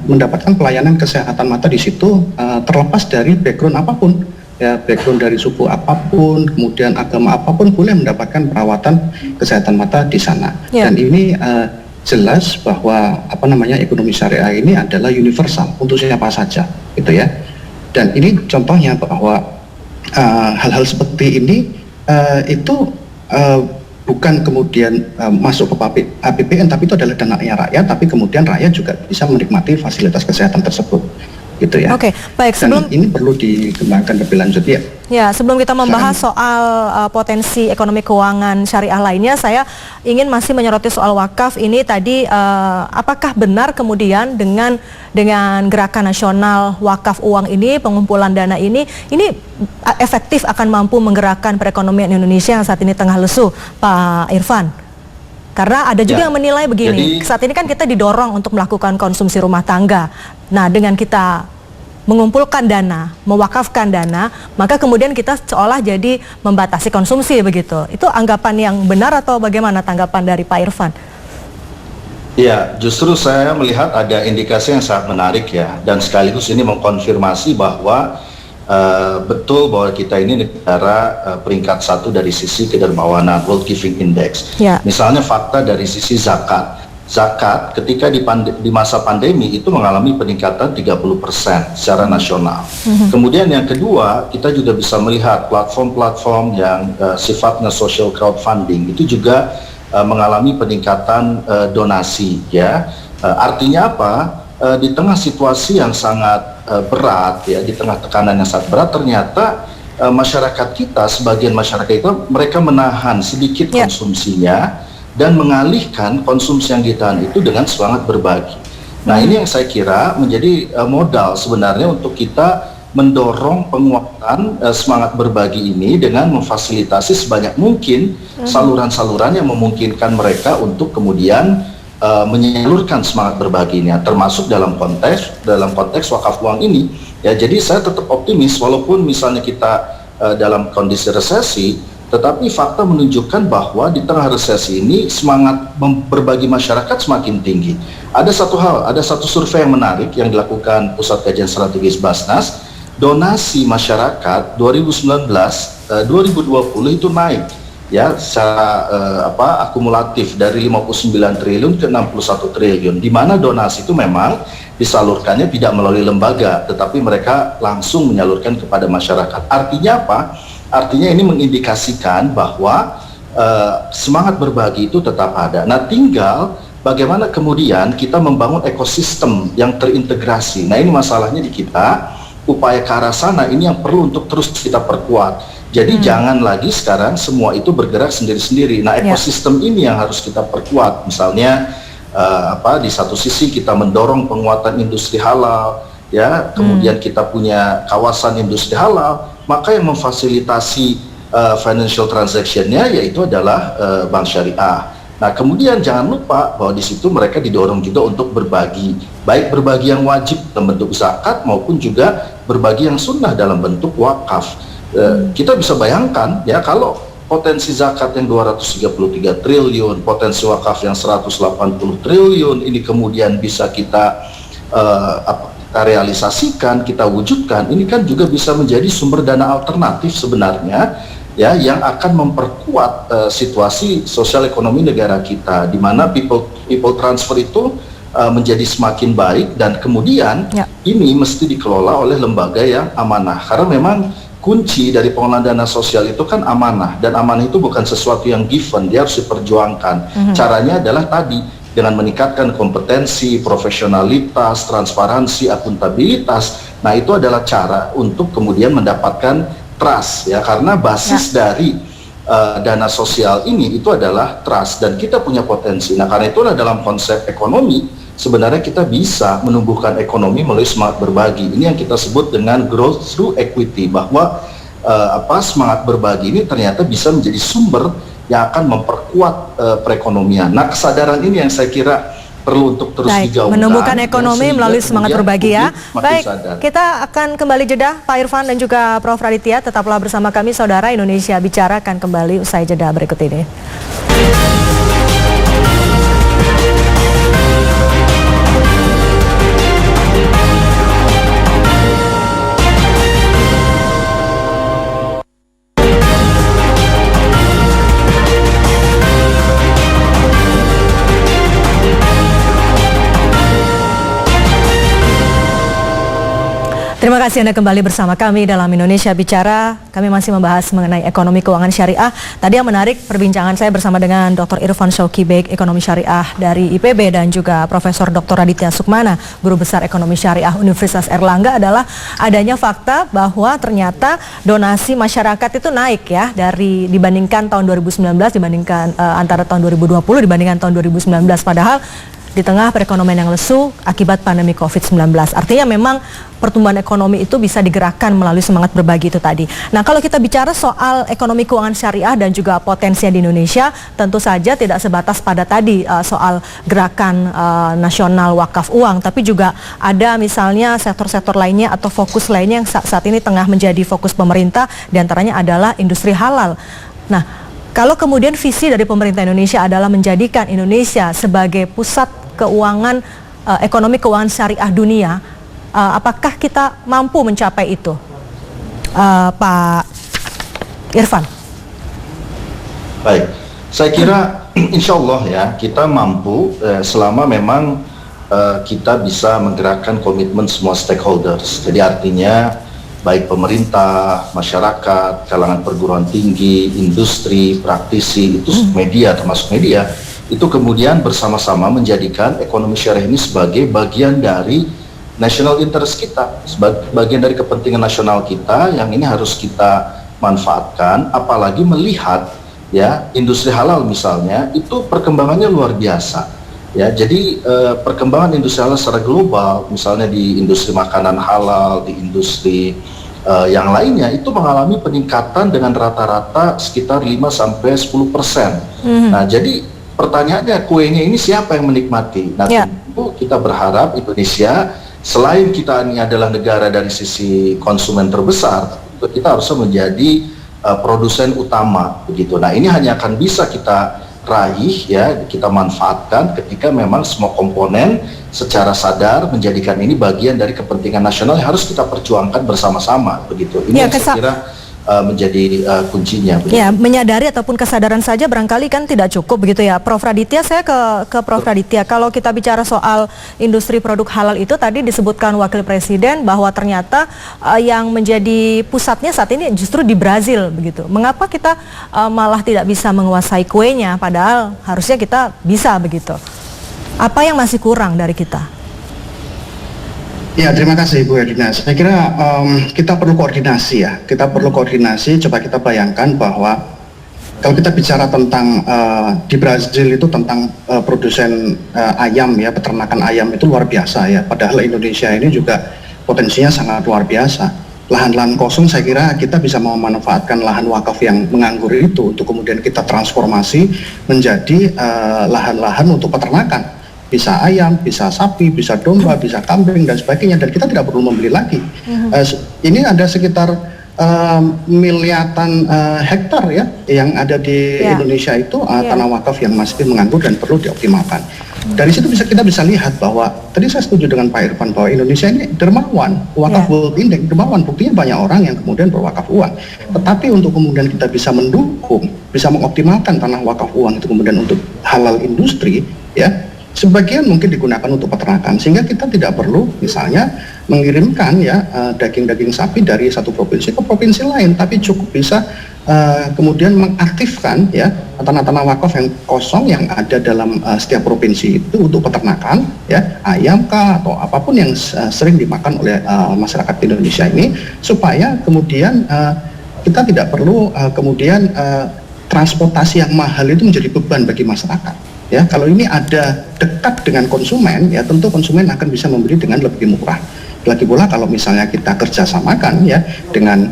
[SPEAKER 3] mendapatkan pelayanan kesehatan mata di situ terlepas dari background apapun ya, background dari suku apapun kemudian agama apapun boleh mendapatkan perawatan kesehatan mata di sana. Dan ini jelas bahwa ekonomi syariah ini adalah universal untuk siapa saja gitu ya. Dan ini contohnya bahwa hal-hal seperti ini itu bukan kemudian masuk ke APBN, tapi itu adalah dananya rakyat, tapi kemudian rakyat juga bisa menikmati fasilitas kesehatan tersebut, gitu ya.
[SPEAKER 1] Oke, baik.
[SPEAKER 3] Dan ini perlu dikembangkan lebih lanjut ya.
[SPEAKER 1] Ya, sebelum kita membahas soal potensi ekonomi keuangan syariah lainnya, saya ingin masih menyoroti soal wakaf ini tadi. Apakah benar kemudian dengan gerakan nasional wakaf uang ini, pengumpulan dana ini efektif akan mampu menggerakkan perekonomian Indonesia yang saat ini tengah lesu, Pak Irfan? Karena ada juga yang menilai begini, saat ini kan kita didorong untuk melakukan konsumsi rumah tangga. Nah, dengan kita mengumpulkan dana, mewakafkan dana, maka kemudian kita seolah jadi membatasi konsumsi begitu. Itu anggapan yang benar atau bagaimana tanggapan dari Pak Irfan?
[SPEAKER 4] Ya, justru saya melihat ada indikasi yang sangat menarik ya, dan sekaligus ini mengkonfirmasi bahwa betul bahwa kita ini negara peringkat 1 dari sisi kedermawanan World Giving Index. Misalnya fakta dari sisi zakat ketika di masa pandemi itu mengalami peningkatan 30% secara nasional. Kemudian yang kedua, kita juga bisa melihat platform-platform yang sifatnya social crowdfunding itu juga mengalami peningkatan donasi ya. Artinya apa? Di tengah situasi yang sangat berat ya, di tengah tekanan yang sangat berat, ternyata masyarakat kita, sebagian masyarakat itu mereka menahan sedikit konsumsinya dan mengalihkan konsumsi yang ditahan itu dengan semangat berbagi. Nah, ini yang saya kira menjadi modal sebenarnya untuk kita mendorong penguatan semangat berbagi ini dengan memfasilitasi sebanyak mungkin saluran-saluran yang memungkinkan mereka untuk kemudian menyalurkan semangat berbagi ini, termasuk dalam konteks wakaf uang ini. Ya, jadi saya tetap optimis walaupun misalnya kita dalam kondisi resesi, Tetapi fakta menunjukkan bahwa di tengah resesi ini semangat berbagi masyarakat semakin tinggi. Ada satu survei yang menarik yang dilakukan Pusat Kajian Strategis Basnas, donasi masyarakat 2019-2020 itu naik ya secara akumulatif dari 59 triliun ke 61 triliun, di mana donasi itu memang disalurkannya tidak melalui lembaga, tetapi mereka langsung menyalurkan kepada masyarakat. Artinya apa? Artinya ini mengindikasikan bahwa semangat berbagi itu tetap ada. Nah, tinggal bagaimana kemudian kita membangun ekosistem yang terintegrasi. Nah, ini masalahnya di kita, upaya ke arah sana ini yang perlu untuk terus kita perkuat. Jadi jangan lagi sekarang semua itu bergerak sendiri-sendiri. Nah, ekosistem ini yang harus kita perkuat. Misalnya di satu sisi kita mendorong penguatan industri halal, ya, kemudian kita punya kawasan industri halal, maka yang memfasilitasi financial transaction-nya yaitu adalah bank syariah. Nah, kemudian jangan lupa bahwa di situ mereka didorong juga untuk berbagi, baik berbagi yang wajib dalam bentuk zakat maupun juga berbagi yang sunnah dalam bentuk wakaf. Kita bisa bayangkan ya, kalau potensi zakat yang 233 triliun, potensi wakaf yang 180 triliun ini kemudian bisa kita realisasikan, kita wujudkan, ini kan juga bisa menjadi sumber dana alternatif sebenarnya ya, yang akan memperkuat situasi sosial ekonomi negara kita, di mana people transfer itu menjadi semakin baik, dan kemudian ini mesti dikelola oleh lembaga yang amanah, karena memang kunci dari pengelolaan dana sosial itu kan amanah, dan amanah itu bukan sesuatu yang given, dia harus diperjuangkan. Caranya adalah tadi, dengan meningkatkan kompetensi, profesionalitas, transparansi, akuntabilitas. Nah, itu adalah cara untuk kemudian mendapatkan trust ya, karena basis dari dana sosial ini itu adalah trust, dan kita punya potensi. Nah, karena itulah dalam konsep ekonomi sebenarnya kita bisa menumbuhkan ekonomi melalui semangat berbagi. Ini yang kita sebut dengan growth through equity, bahwa semangat berbagi ini ternyata bisa menjadi sumber yang akan memperkuat perekonomian. Nah, kesadaran ini yang saya kira perlu untuk terus digaungkan.
[SPEAKER 1] Menumbuhkan ekonomi melalui semangat berbagi ya. Baik, kita akan kembali jeda, Pak Irfan dan juga Prof. Raditya. Tetaplah bersama kami, Saudara. Indonesia Bicara akan kembali usai jeda berikut ini. Terima kasih Anda kembali bersama kami dalam Indonesia Bicara. Kami masih membahas mengenai ekonomi keuangan syariah. Tadi yang menarik perbincangan saya bersama dengan Dr. Irfan Shauki Baik, ekonomi syariah dari IPB, dan juga Profesor Dr. Raditya Sukmana, Guru Besar Ekonomi Syariah Universitas Erlangga, adalah adanya fakta bahwa ternyata donasi masyarakat itu naik ya, dari dibandingkan tahun 2019, dibandingkan antara tahun 2020 dibandingkan tahun 2019, padahal di tengah perekonomian yang lesu akibat pandemi COVID-19. Artinya memang pertumbuhan ekonomi itu bisa digerakkan melalui semangat berbagi itu tadi. Nah, kalau kita bicara soal ekonomi keuangan syariah dan juga potensinya di Indonesia, tentu saja tidak sebatas pada tadi soal gerakan nasional wakaf uang, tapi juga ada misalnya sektor-sektor lainnya atau fokus lainnya yang saat ini tengah menjadi fokus pemerintah, diantaranya adalah industri halal. Nah, kalau kemudian visi dari pemerintah Indonesia adalah menjadikan Indonesia sebagai pusat keuangan, ekonomi keuangan syariah dunia, apakah kita mampu mencapai itu, Pak Irfan?
[SPEAKER 4] Baik, saya kira insya Allah ya kita mampu selama memang kita bisa menggerakkan komitmen semua stakeholders. Jadi artinya baik pemerintah, masyarakat, kalangan perguruan tinggi, industri, praktisi, itu media, termasuk media, itu kemudian bersama-sama menjadikan ekonomi syariah ini sebagai bagian dari national interest kita, sebagai bagian dari kepentingan nasional kita yang ini harus kita manfaatkan, apalagi melihat ya industri halal misalnya itu perkembangannya luar biasa. Ya, jadi perkembangan industri halal secara global, misalnya di industri makanan halal, di industri yang lainnya itu mengalami peningkatan dengan rata-rata sekitar 5-10%. Nah, jadi pertanyaannya, kuenya ini siapa yang menikmati? Nah, tentu kita berharap Indonesia, selain kita ini adalah negara dari sisi konsumen terbesar, kita harus menjadi produsen utama begitu. Nah, ini hanya akan bisa kita raih ya, kita manfaatkan ketika memang semua komponen secara sadar menjadikan ini bagian dari kepentingan nasional yang harus kita perjuangkan bersama-sama begitu. Ini
[SPEAKER 1] Ya,
[SPEAKER 4] yang saya kira menjadi kuncinya. Begitu.
[SPEAKER 1] Ya, menyadari ataupun kesadaran saja barangkali kan tidak cukup begitu ya. Prof Raditya, saya ke Prof Raditya. Kalau kita bicara soal industri produk halal itu tadi disebutkan Wakil Presiden bahwa ternyata yang menjadi pusatnya saat ini justru di Brazil begitu. Mengapa kita malah tidak bisa menguasai kuenya padahal harusnya kita bisa begitu. Apa yang masih kurang dari kita?
[SPEAKER 3] Ya, terima kasih Bu Erdina. Saya kira kita perlu koordinasi ya. Kita perlu koordinasi. Coba kita bayangkan bahwa kalau kita bicara tentang di Brazil itu tentang produsen ayam ya, peternakan ayam itu luar biasa ya. Padahal Indonesia ini juga potensinya sangat luar biasa. Lahan-lahan kosong saya kira kita bisa memanfaatkan lahan wakaf yang menganggur itu untuk kemudian kita transformasi menjadi lahan-lahan untuk peternakan. Bisa ayam, bisa sapi, bisa domba, bisa kambing dan sebagainya, dan kita tidak perlu membeli lagi. Ini ada sekitar miliatan hektar ya yang ada di Indonesia itu tanah wakaf yang masih menganggur dan perlu dioptimalkan. Dari situ kita bisa lihat bahwa tadi saya setuju dengan Pak Irfan bahwa Indonesia ini dermawan, wakaf World Index dermawan, buktinya banyak orang yang kemudian berwakaf uang. Tetapi untuk kemudian kita bisa mendukung, bisa mengoptimalkan tanah wakaf uang itu kemudian untuk halal industri ya. Sebagian mungkin digunakan untuk peternakan sehingga kita tidak perlu misalnya mengirimkan ya daging-daging sapi dari satu provinsi ke provinsi lain, tapi cukup bisa kemudian mengaktifkan ya tanah-tanah wakaf yang kosong yang ada dalam setiap provinsi itu untuk peternakan ya, ayam kah atau apapun yang sering dimakan oleh masyarakat Indonesia ini, supaya kemudian kita tidak perlu kemudian transportasi yang mahal itu menjadi beban bagi masyarakat. Ya, kalau ini ada dekat dengan konsumen, ya tentu konsumen akan bisa membeli dengan lebih murah. Lagi pula kalau misalnya kita kerjasamakan ya dengan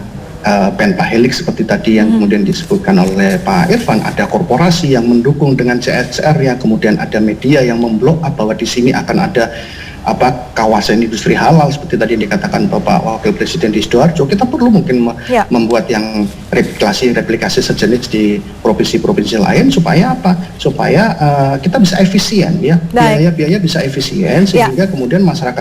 [SPEAKER 3] pentahelix seperti tadi yang kemudian disebutkan oleh Pak Irfan, ada korporasi yang mendukung dengan CSR ya, kemudian ada media yang memblow up bahwa di sini akan ada kawasan industri halal seperti tadi yang dikatakan Bapak Wakil Presiden di Sidoarjo. Kita perlu mungkin membuat yang replikasi sejenis di provinsi-provinsi lain supaya apa? Supaya kita bisa efisien ya, biaya bisa efisien sehingga kemudian masyarakat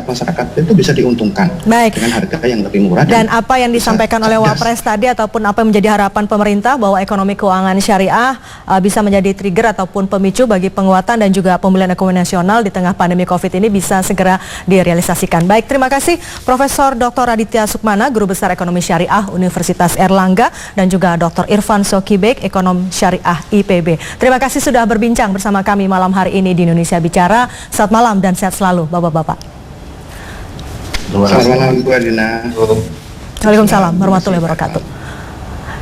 [SPEAKER 3] itu bisa diuntungkan dengan harga yang lebih murah.
[SPEAKER 1] Dan apa yang disampaikan oleh Wapres tadi ataupun apa yang menjadi harapan pemerintah bahwa ekonomi keuangan syariah bisa menjadi trigger ataupun pemicu bagi penguatan dan juga pemulihan ekonomi nasional di tengah pandemi COVID ini bisa segera direalisasikan. Baik, terima kasih Profesor Dr. Raditya Sukmana, Guru Besar Ekonomi Syariah Universitas Airlangga, dan juga Dr. Irfan Sokibek, Ekonom Syariah IPB. Terima kasih sudah berbincang bersama kami malam hari ini di Indonesia Bicara. Selamat malam dan sehat selalu Bapak-Bapak.
[SPEAKER 3] Selamat malam Bu Adina.
[SPEAKER 1] Waalaikumsalam warahmatullahi wabarakatuh.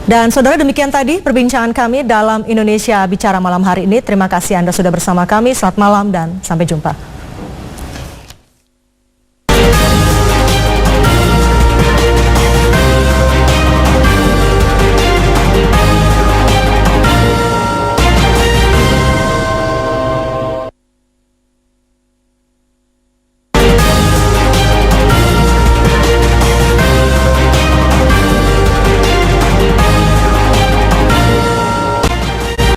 [SPEAKER 1] Dan saudara, demikian tadi perbincangan kami dalam Indonesia Bicara malam hari ini. Terima kasih Anda sudah bersama kami. Selamat malam dan sampai jumpa.